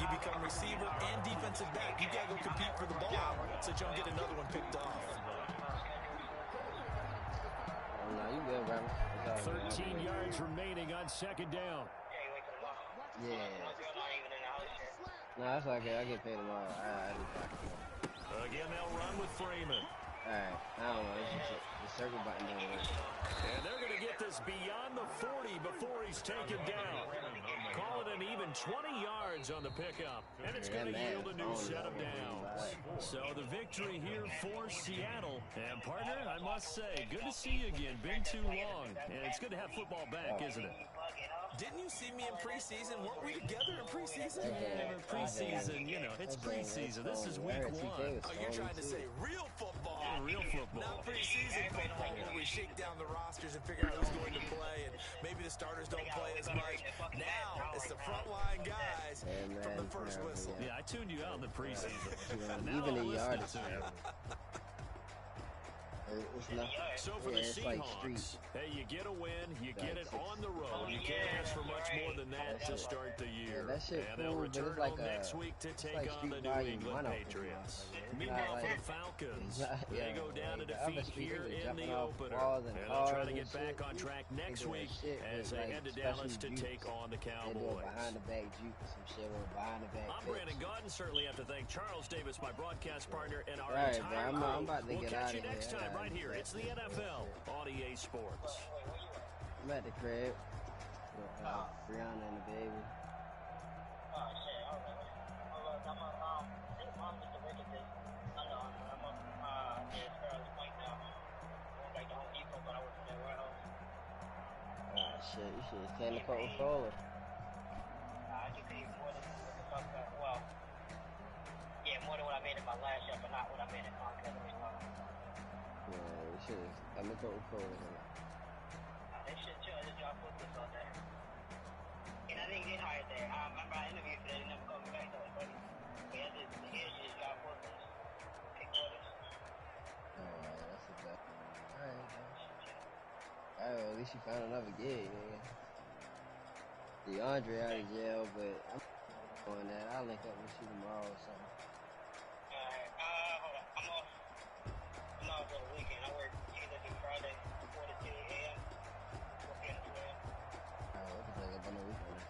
you become receiver and defensive back. You got to go compete for the ball so that you don't get another one picked off. No, you good, bro. 13 yards remaining on 2nd down. Yeah. No, that's okay. I get paid tomorrow. I do that. Again, they'll run with Freeman. Alright, I don't know. It's just the circle button didn't work. And they're going to get this beyond the 40 before he's taken down. Call it an even 20 yards on the pickup. And it's going to yield a new set of downs. So the victory here for Seattle. And partner, I must say, good to see you again. Been too long. And it's good to have football back, isn't it? Didn't you see me in preseason? Weren't we together in preseason? Yeah, but preseason, you know, it's preseason. This is week one. Oh, you're trying to say real football. Real football. Not preseason football where we shake down the rosters and figure out who's going to play, and maybe the starters don't play as much. Now it's the frontline guys from the first whistle. Yeah, I tuned you out in the preseason. Even the yardage. It's not, So for the it's like street. Seahawks, hey, you get a win, you get it on the road. You can't ask for much more than that to start the year. That shit And they'll cool, but return it's like home next week to take like on the street New volume England 1 Patriots. It's Meanwhile, not for like- the Falcons, yeah, they go down to the other defeat street, here they in jumping the off opener. walls and And they'll try cars to and get back shit. on track They next do that week shit as with, they like, head to special Dallas to jukes. take on the They do a Cowboys. behind the back juke or some shit or behind the back. I'm Brandon Gaudin. Certainly have to thank Charles Davis, my broadcast partner, and our Right, entire bro. I'm about to crew. We'll get catch out you of next here. time right here. It's the NFL on EA Sports. I'm at the crib with Brianna and the baby. Ah, shit, you should have came to Coca-Cola. More than what I made in my last shot, but not what I made in Comcast. Yeah, you should have come to Coca-Cola. They should chill. I just dropped football all day. And I didn't get hired there. I remember I interviewed for that. They never called me back though, buddy. But I just dropped football. Pick orders. Alright, that's a good. Alright, well, at least you found another gig, man. DeAndre out of jail, but I'm on that. I'll link up with you tomorrow or something. Alright, hold on. I'm off for the weekend. I work Tuesday through Friday, 4 to 2 a.m. 4 p.m. to 12. Alright, what the fuck up on the weekend?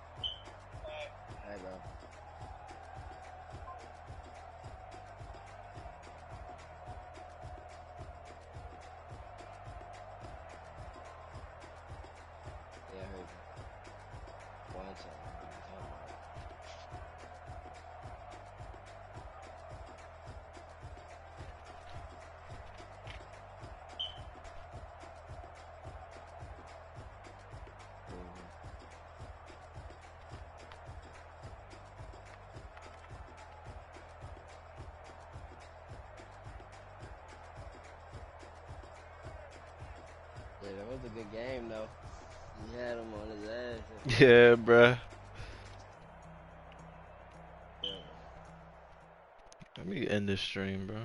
Alright. Alright, bro. Yeah, I heard you. One second. Yeah, that was a good game though. He had him on his ass. Yeah, bruh. Yeah. Let me end this stream, bro.